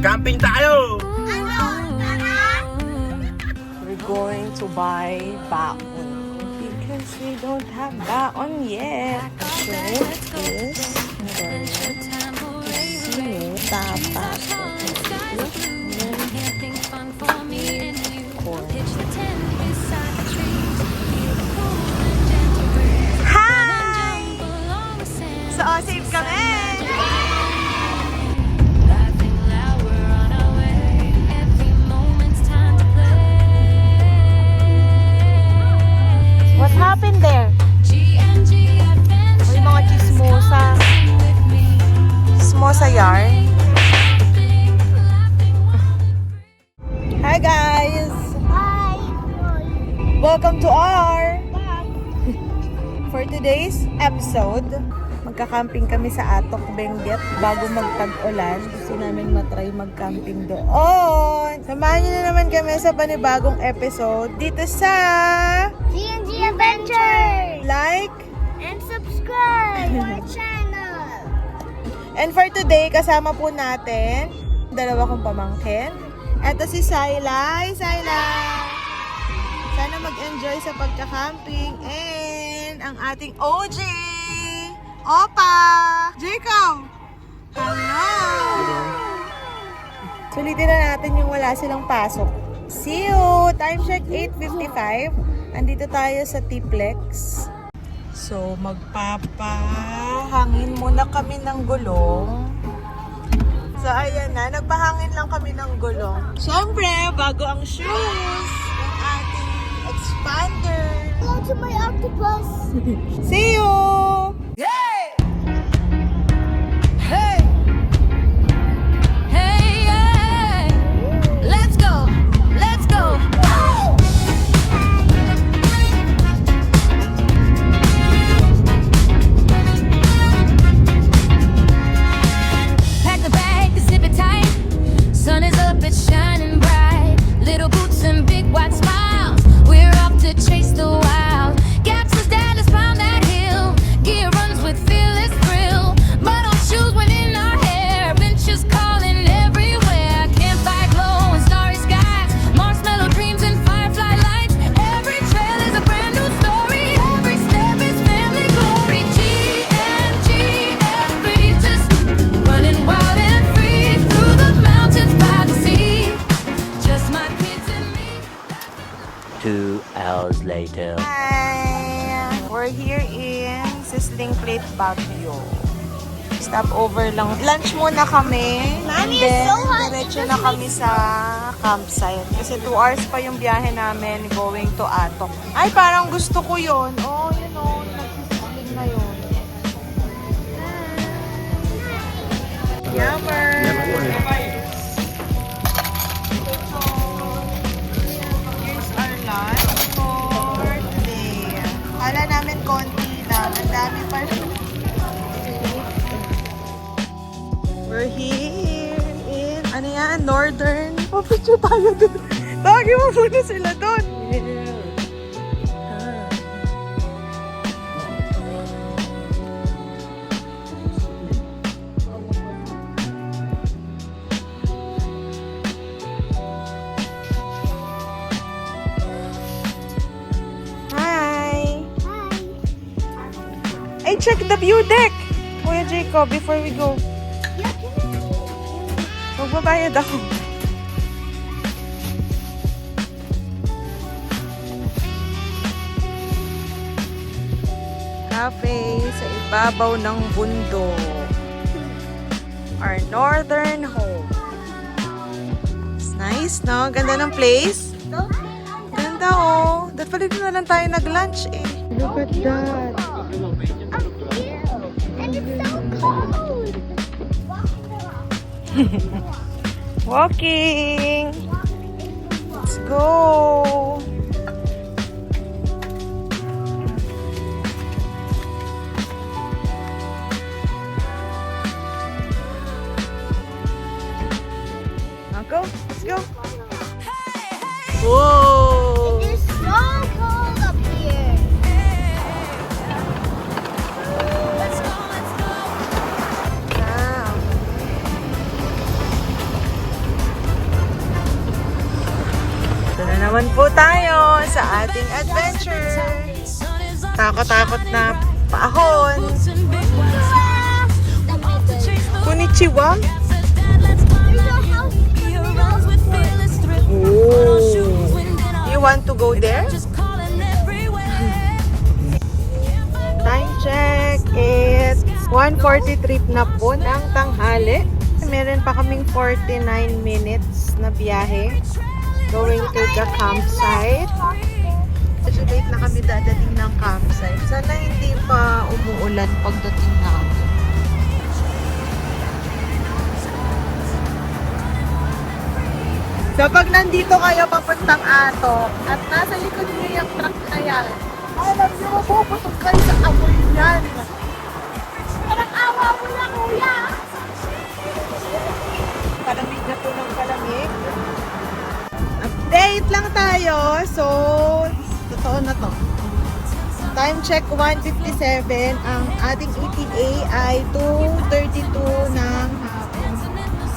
Camping tayo! We're going to buy baon because we don't have baon yet. So this is tapas. Hi! So, safe kami! What happened there? May mga chismosa. Chismosa yarn. Hi guys! Hi! Welcome to our for today's episode. Magka-camping kami sa Atok, Benguet bago magtag-ulan. Gusto namin matry mag-camping doon. Samahan niyo na naman kami sa panibagong episode dito sa G&G Adventure! Like And subscribe to our channel! and for today, kasama po natin dalawa kong pamangkin. Eto si Sayla. Hi Sayla! Sana mag-enjoy sa pagka-camping and ang ating OG! Opa! Jacob! Hello! Sulitin na natin yung wala silang pasok. See you! Time check 8:55. Andito tayo sa T-Plex. So, magpapahangin muna kami ng gulong. So, ayan na. Nagpahangin lang kami ng gulong. Siyempre, bago ang shoes. Ang ating expander. Hello to my octopus! See you! Sun is up, it's shining bright. Little boots and big white smiles. We're off to chase the wild. Gap's Dallas found that hill. Gear runs with fearless thrill. Mud on shoes, wind in our hair. Benches calling everywhere. Campfire glow and starry skies. Marshmallow dreams and firefly lights. Every trail is a brand new story. Every step is family glory. G&G, every just running wild and free through the mountains by the sea. Just my kids and me. 2 hours later. Hi! We're here in Sizzling Plate, Baguio. Stop over lang. Lunch muna kami. Mommy, And then, it's so hot. diretso na kami sa campsite. Kasi 2 hours pa yung biyahe namin going to Atok. Ay, parang gusto ko yun. Oh, you know, nagsisizzling na yun. Yummer! Here's our lunch for today. Kala namin konti lang. Ang dami pa rin. We're here in, ano yan, Northern. Papicture tayo dun. Tawagin mo muna sila dun. Hi! Ay, check the view deck! Kuya Jacob, before we go. Magbabayad ako. Cafe sa ibabaw ng bundok. Our northern home. It's nice, no? Ganda ng place. Ganda, oh. Dapat dito na lang tayo nag-lunch, eh. Look at that. And it's so cold! Walking. Let's go. Now go. Let's go. Whoa. It is so cold up here! Wow. naman po tayo sa ating adventure. Takot-takot na paahon. Konnichiwa. Oh. You want to go there? Time check. It's 1:43 na po ng tanghali. Meron pa kaming 49 minutes na biyahe going to the campsite. Kasi late na kami dadating ng campsite. Sana hindi pa umuulan pagdating natin. So pag nandito kayo papuntang Ato at nasa likod niyo yung truck na yan, alam niyo, mapuputok kayo sa amoy yan. Parang awa mo na, kuya! Palamig na po ng palamig. Update lang tayo. So, totoo na to. Time check 1:57. Ang ating ETA ay 2:32 ng hapon.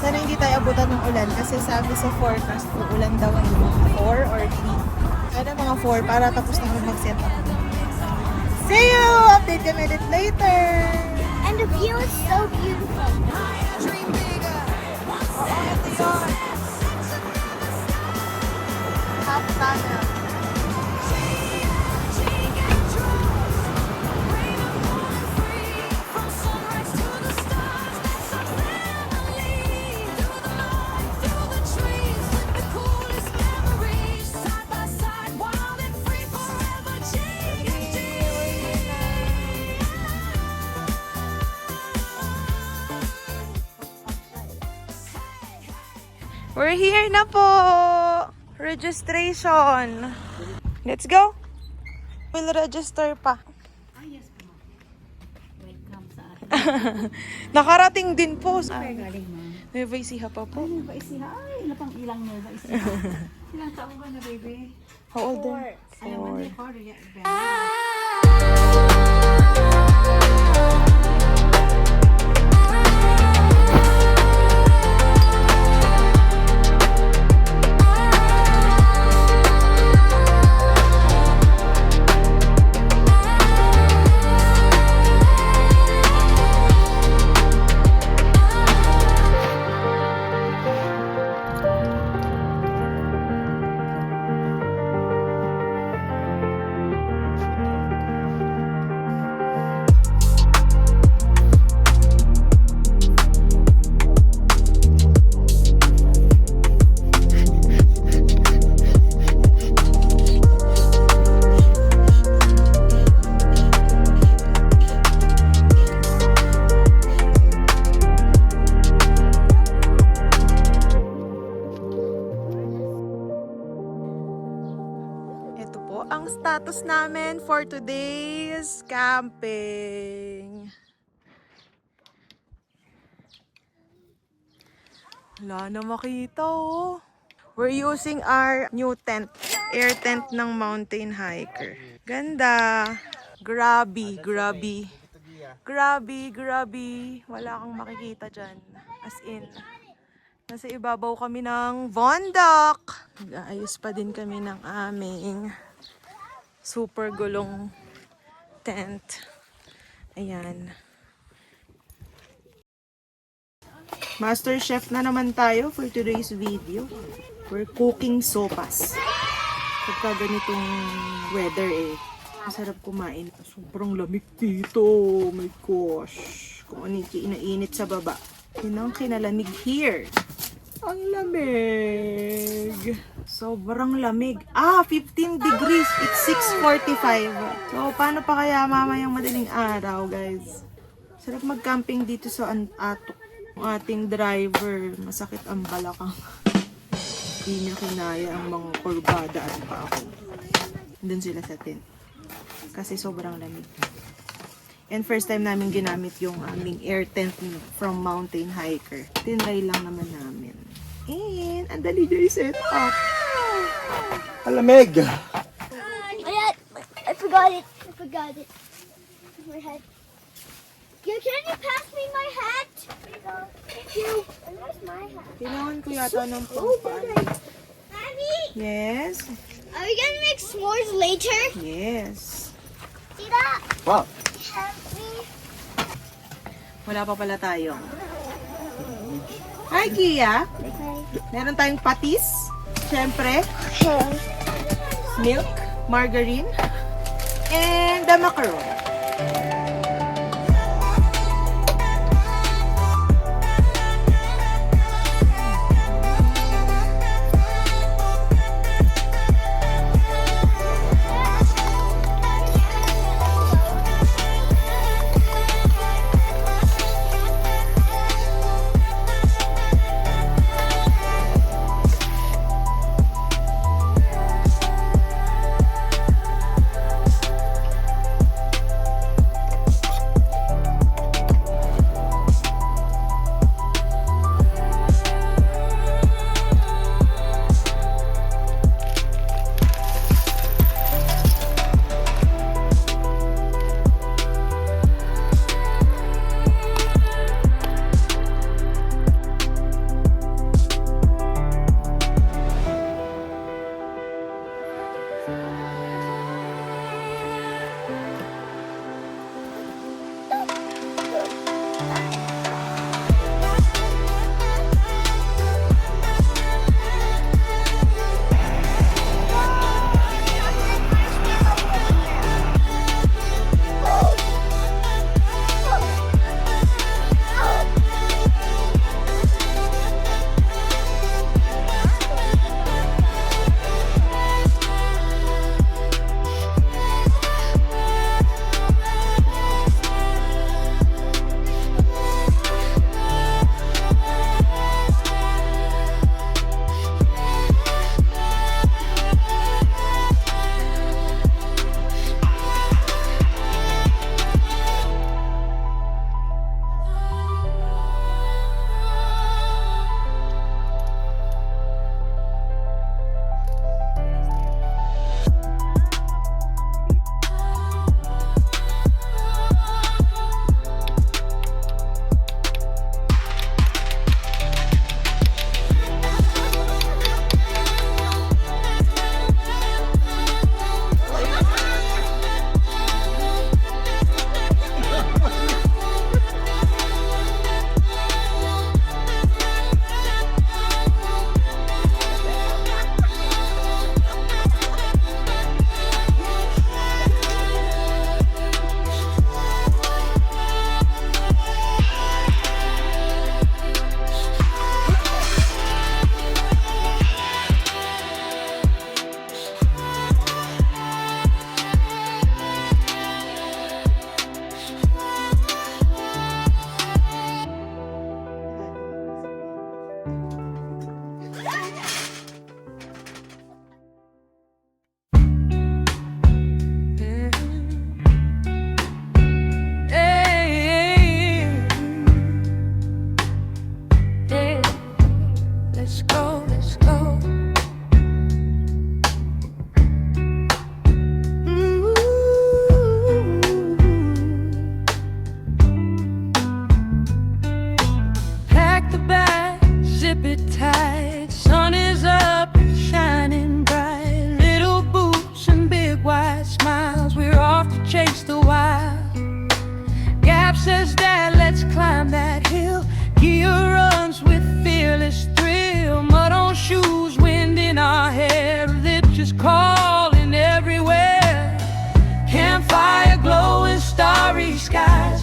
Sana hindi tayo abutan ng ulan kasi sabi sa forecast uulan daw ng 4 or 3. Sana mga 4 para tapos na kami mag-set up. See you! Update kami ulit later! And the view is so beautiful. Oo, ito yun. Half tunnel. We're here na po! Registration! Let's go! We'll register pa. Nakarating din po. Galing mo. Nueva Ecija pa po. Nueva Ecija. Ay, ilang pang ilang Nueva Ecija. Ilang taon ka na, baby? How old are? Alam mo, hindi ko rin. Ang status namin for today's camping. Wala na makita oh. We're using our new tent. Air tent ng mountain hiker. Ganda. Grabe, grabe. Grabe, grabe. Wala kang makikita dyan. As in. Nasa ibabaw kami ng bundok. Nag-aayos pa din kami ng aming super gulong tent. Ayan. Master chef na naman tayo for today's video. We're cooking sopas. Pagka ganitong weather masarap kumain. Sobrang lamig dito. Oh my gosh. Kung ano yung inainit sa baba. Yun ang kinalamig here. Ang lamig. Sobrang lamig. 15 degrees. It's 6:45. So, paano pa kaya mamayang madaling araw, guys? Sarap mag-camping dito sa Atok. Ang ating driver, masakit ang balakang. Hindi niya kinaya ang mga kurbada at pa ako. Doon sila sa tent. Kasi sobrang lamig. And first time namin ginamit yung aming air tent from Mountain Hiker. Tinry lang naman namin. And, ang dali niya i-set up. Alamig! I forgot it. I forgot it. My hat. Can you pass me my hat? Thank you. Where's my hat? Kailangan ko yata ng Oh, pangpal. Mommy! Yes. Are we gonna make s'mores later? Yes. See that? Wow. Help me. Wala pa pala tayong. Hi, Kia. Meron tayong patis. Siyempre, Okay. milk, margarine, and the macaron.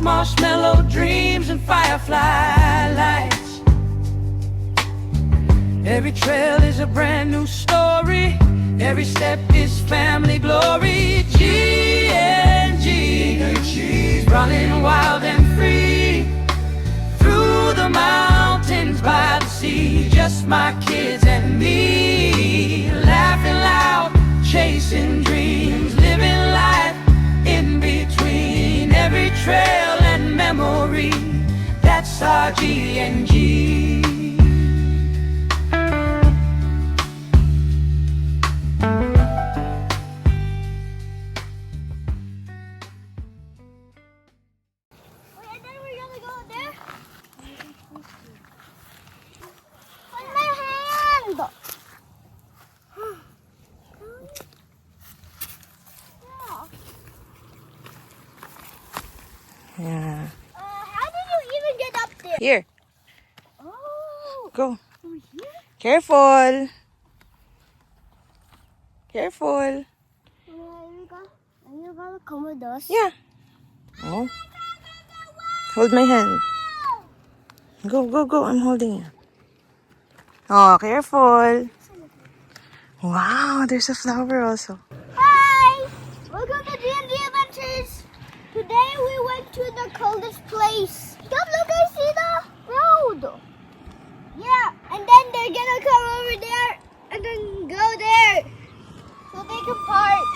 marshmallow dreams and firefly lights. Every trail is a brand new story. Every step is family glory. G&G, running wild and free through the mountains by the sea. Just my kids and me, laughing loud, chasing dreams, living life in between every trail and memory. That's our G&G. And then we're gonna go there. On my hand. Yeah. How did you even get up there? Here, Oh, go. over here? Careful. Careful. Are you gonna come with us? Yeah. Oh. Hold my hand. Go, go, go. I'm holding you. Oh, careful. Wow, there's a flower also. Hi! Welcome to D&D Adventures. Today we went to the coldest place. Come look, I see the road. Yeah, and then they're gonna come over there and then go there so they can park.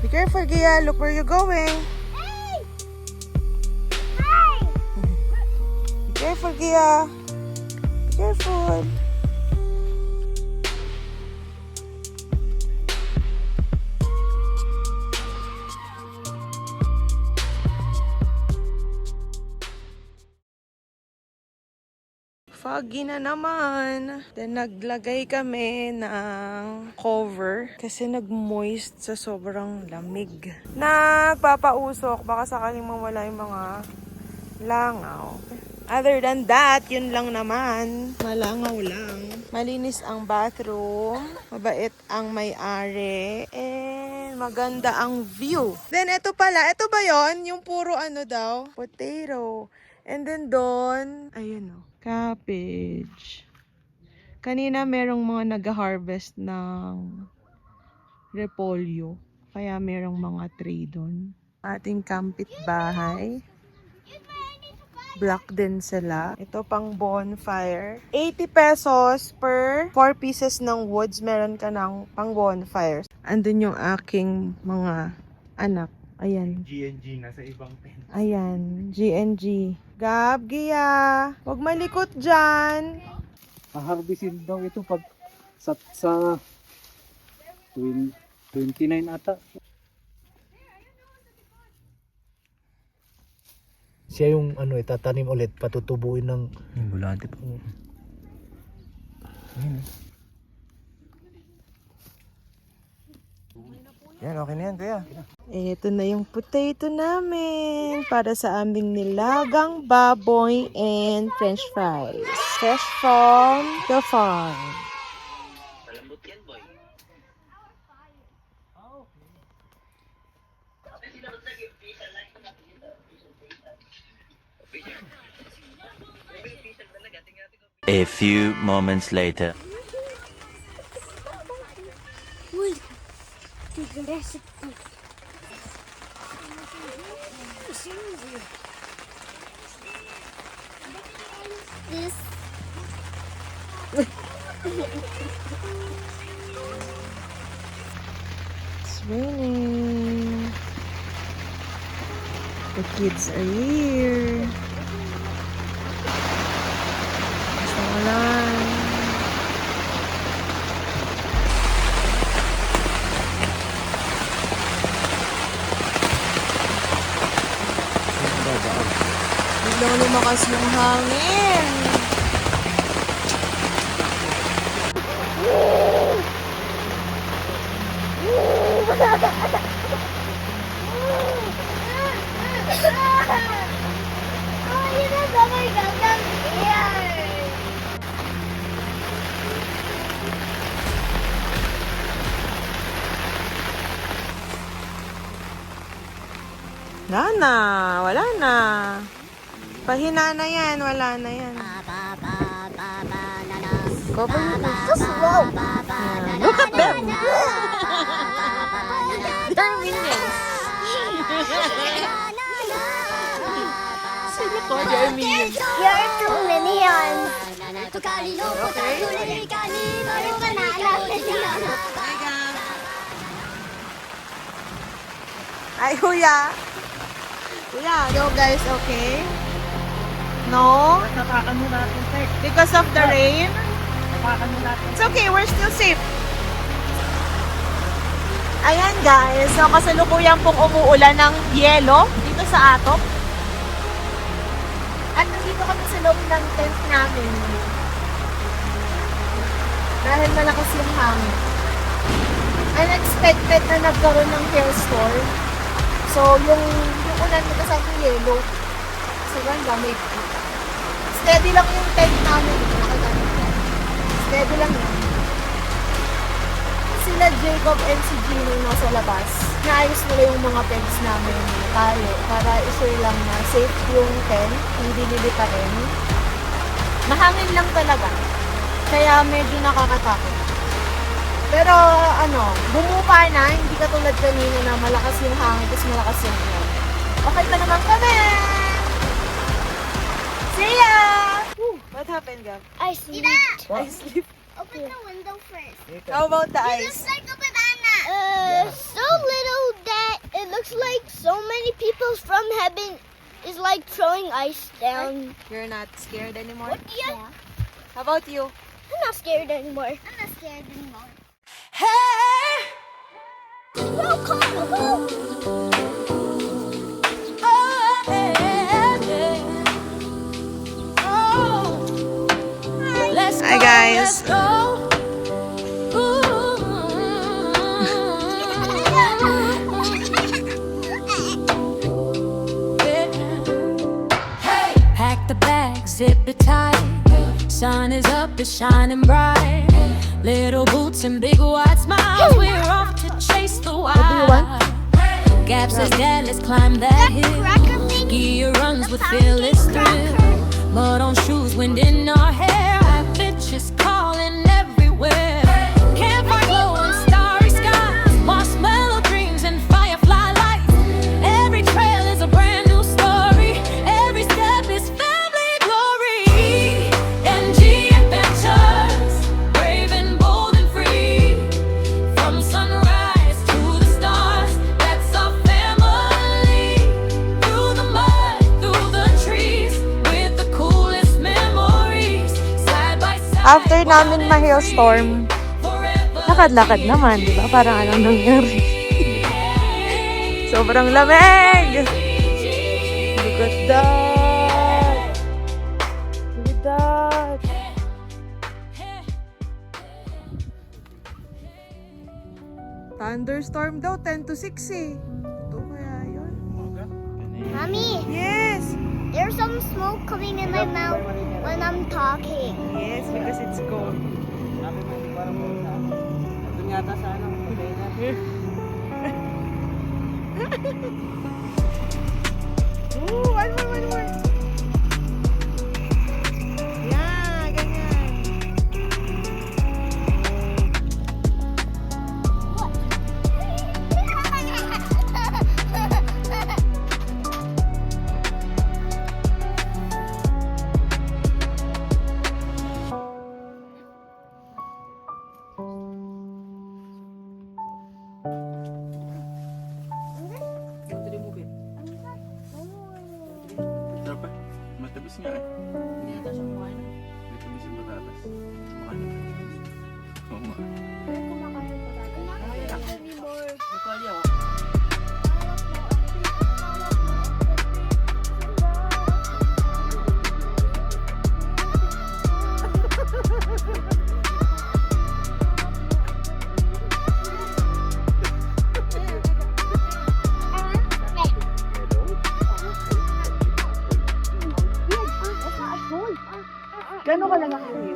Be careful, Gia. Look where you're going. Hey! Hi! Be careful, Gia. Be careful. Foggy na naman. Then naglagay kami ng cover kasi nag-moist sa sobrang lamig. Nagpapausok, baka sakaling mawala yung mga langaw. Other than that, yun lang naman. Malangaw lang. Malinis ang bathroom. Mabait ang may-ari. And maganda ang view. Then ito pala, ito ba yon? Yung puro ano daw? Potato. And then doon, ayun o. Cabbage. Kanina merong mga nag-harvest ng repolyo. Kaya merong mga tray doon. Ating kapitbahay. Black din sila. Ito pang bonfire. 80 pesos per 4 pieces ng woods. Meron ka ng pang bonfire. Andun yung aking mga anak. Ayan. GNG nasa ibang pen. Ayan. GNG. Gab, Gia. Huwag malikot dyan. Haharbisin daw ito pag sa 29 ata. Siya yung ano itatanim ulit, patutubuin ng yung bulante pa. Yan, okay na yan, kuya. Ito na yung potato namin para sa aming nilagang baboy and french fries. Fresh from the farm. A few moments later. This. It's raining. The kids are here. Basta ulan. Biglang lumakas yung hangin. Wala na. Pahina na yan, wala na yan. Cover your face. So slow. Yeah. Look at them. They're minions. Sila ko, they're minions. You're two minions. Ay, Kuya. Kuya, you guys okay? No? Natakan mo natin, Tek. Because of the rain? Natakan mo natin. It's okay, we're still safe. Ayan guys, so kasalukuyan pong umuulan ng yelo dito sa Atok. At nandito kami sa loob ng tent namin. Dahil malakas yung hangin. Unexpected na nagkaroon ng hailstorm. So yung ulan na kasama yung yelo. So ganda, may steady lang yung tent namin. Steady lang yan. Sila Jacob and si Gino nasa labas. Naayos nila yung mga pegs namin tali para i-sure lang na safe yung tent, hindi liliparin. Mahangin lang talaga. Kaya medyo nakakatakot. Pero bumupa na, hindi katulad kanina na malakas yung hangin tapos malakas yung ulan. Okay pa naman kami! See ya! Woo, what happened, Gab? I sleep. I sleep. Open the window first. How about the It ice? looks like a banana. So little that it looks like so many people from heaven is like throwing ice down. You're not scared anymore? What? Yeah. How about you? I'm not scared anymore. I'm not scared anymore. Hey, No, come on. oh, yeah, yeah. Oh, let's Hi, go, guys. let's go. Hey, pack the bag, zip it tight. Sun is up, it's shining bright. Little boots and big wide smiles. We're off to chase the wild. Gap says, Dad, let's climb that hill. Gear runs with fearless thrill. Mud on shoes, wind in our hair. Bitches calling everywhere. Campfire glow and starry skies. Marshmallow dreams and firefly lights. Every trail is a brand new story. Every step is family glory. NG adventures, brave and bold and free. From sunrise to the stars, that's our family. Through the mud, through the trees, with the coolest memories. Side by side. After namin ma-hailstorm, lakad-lakad naman, di ba? Parang anong nangyari. Sobrang lamig! Look at that! Look at that! Thunderstorm daw, 10 to 6 eh. Ito kaya yun? Mommy, Yes! there's some smoke coming in my mouth when I'm talking. Yes, because it's cold. Sabi mo, hindi parang mo sa doon yata sa container. Ooh, one more. Yeah, ganyan. Dapat, matabis nga eh. Hindi yata siya kumain. Matabis yung patatas. Kumain na matabis. Oo nga. Gano'n ka lang nakahil?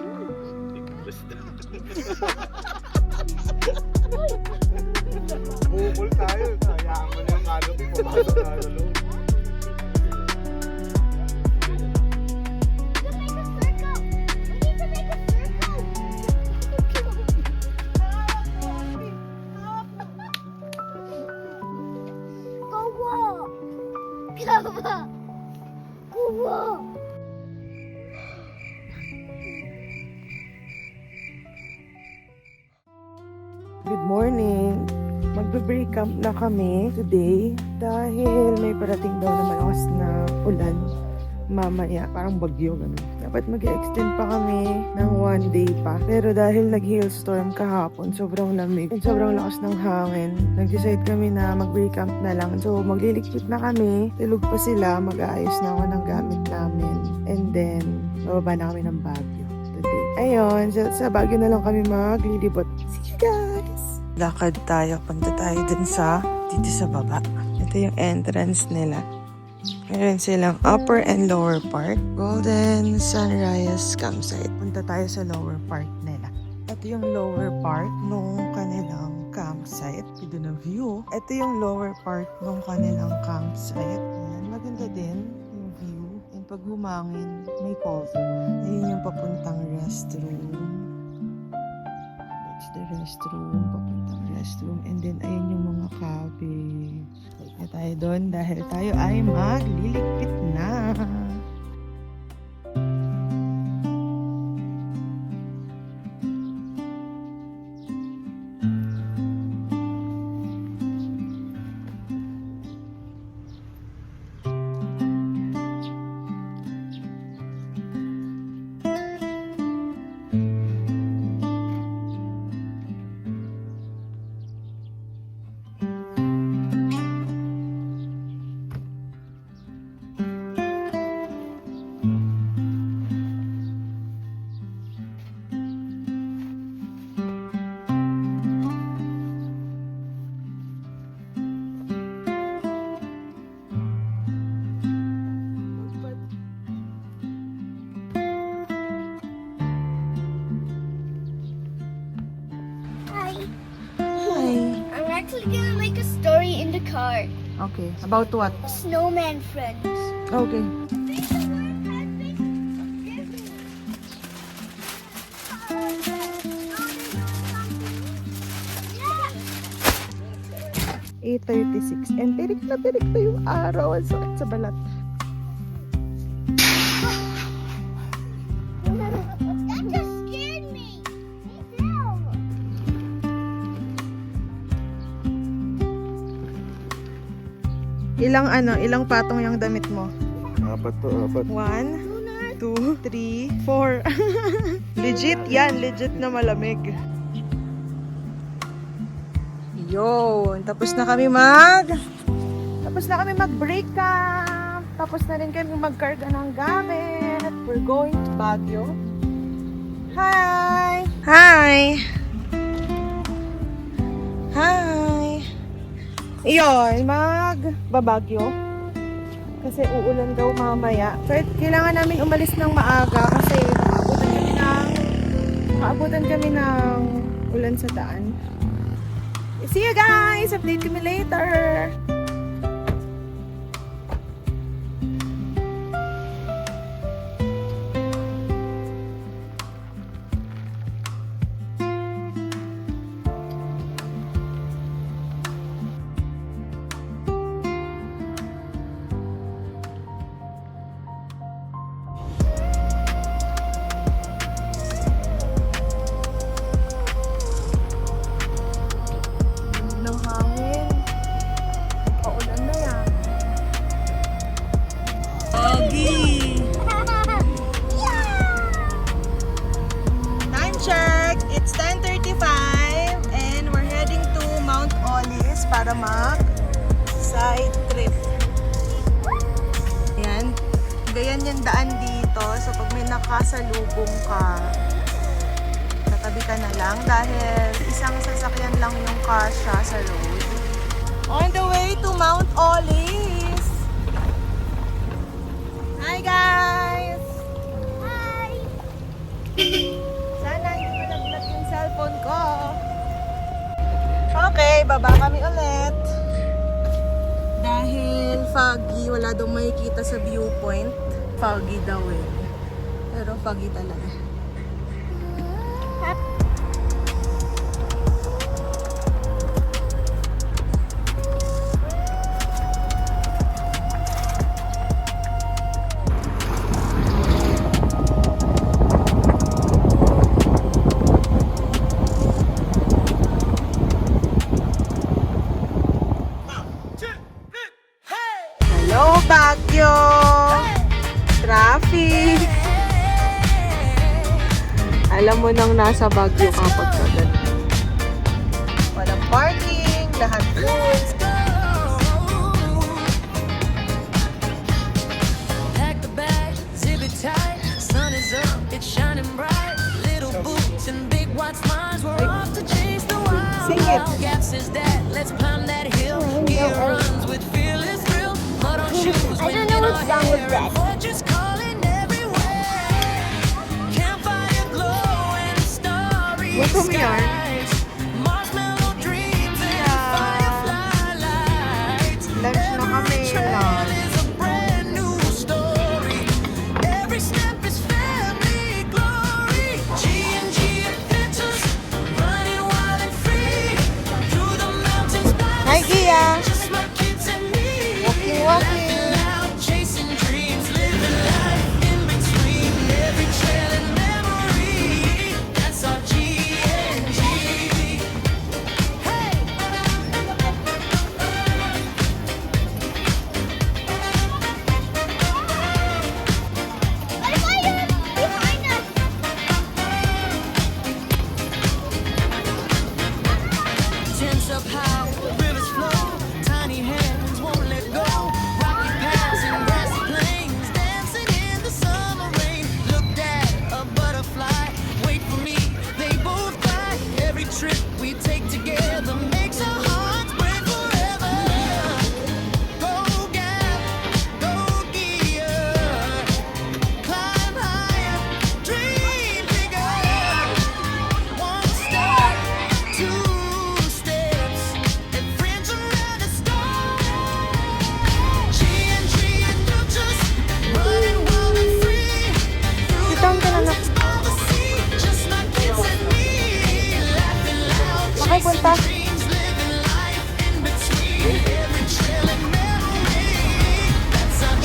Bukol tayo. Hayaan mo na yung kalopi. Pumasok na sa loob. Kuba. Kuba. Good morning! Magbe-break camp na kami today dahil may parating daw na malakas na ulan mamaya, parang bagyo ganun. Dapat mag-extend pa kami ng 1 day pa. Pero dahil nag-hailstorm kahapon, sobrang lamig and sobrang lakas ng hangin, nag-decide kami na mag-break camp na lang. So maglilikpit na kami, tulog pa sila, mag-aayos na ako ng gamit namin. And then, bababa na kami ng Baguio today. Ayun, sa Baguio na lang kami maglilibot. See you guys! Lakad tayo, punta tayo dun dito sa baba. Ito yung entrance nila. Meron silang upper and lower part. Golden Sunrise Campsite. Punta tayo sa lower part nila. Ito yung lower part nung kanilang campsite. Ito na view. Ito yung lower part nung kanilang campsite. Ayan, maganda din yung view. And pag humangin, may cover. Ayun yung papuntang restroom. That's the restroom. Papuntang restroom. And then, ayun yung mga cabbage. Na tayo doon dahil tayo ay magliligpit na. Hi. Hi. I'm actually gonna make a story in the car. Okay, about what? Snowman friends. Okay. 8:36 and tirik na yung araw. Ang sakit sa balat. That just scared me. Me too. Ilang patong yung damit mo? Apat to, apat. 1, 2, 3, 4. Legit yan, legit na malamig. Yun, tapos na kami mag-break camp. Tapos na rin kami magkarga ng gamit. We're going to Baguio. Hi! Hi! Hi! Iyon, magbabagyo. Kasi uulan daw mamaya. So, kailangan namin umalis ng maaga kasi maabutan kami ng ulan sa daan. See you guys! Update kami later! Ng hangin. Paulan na yan. Ogie! Time check! It's 10:35 and we're heading to Mount Olis para mag-side trip. Ayan. Ganyan yung daan dito. So pag may nakasalubong ka, tatabi ka na lang dahil isang sasakyan lang yung kasya sa road. On the way to Mount Olis! Hi guys! Hi. Sana hindi ko nag-vlog yung cellphone ko. Okay, baba kami ulit. Dahil foggy, wala daw makikita sa viewpoint. Foggy daw eh. Pero foggy talaga. Baguio. Traffic. Alam mo nang nasa Baguio kapag kagat. Walang parking, lahat full. Pack the bag, zip it tight. Sun is up, it's shining bright. Little boots and big white smiles. We're off to chase the wild. Sing it. How gas is that? Let's climb that hill. Gear runs with fearless thrill. Mud on shoes, I wind don't know in what our song was hair. that. Fortunes calling everywhere. Campfire glow and starry Gusto mo yan? skies. Marshmallow dreams and firefly lights. Lunch na kami. Trail is a brand new story. Every step is family glory. G&G adventures, running wild and free. Through the mountains, Hi, Gia. just my kids and me. Walking. Laughing loud, chasing dreams, living life in between. Every trail and memory. That's our G&G. Hey. What about you behind us? Tense up high, rivers flow, tiny hands won't let go. Rocky paths and grassy plains, dancing in the summer rain. Looked at a butterfly, wait for me, they both fly. Every trip we take together makes our hearts break forever. Go Gap, go Gear, climb higher, dream bigger. One step, two steps, and friends around a star. G&G adventures, running wild and free. Through Sitang ka na na. all the sea, just my kids and me. Laughing loud, Makapunta. dreams, living life in between. Every trail and memory. That's our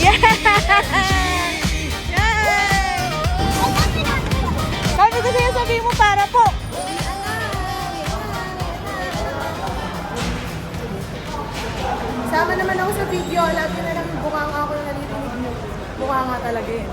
Yay! Sabi ko sa'yo, sabihin mo para po. Sama naman ako sa video. Lagi na lang bukanga ako yung nalilinig mo. Bukanga talaga yun.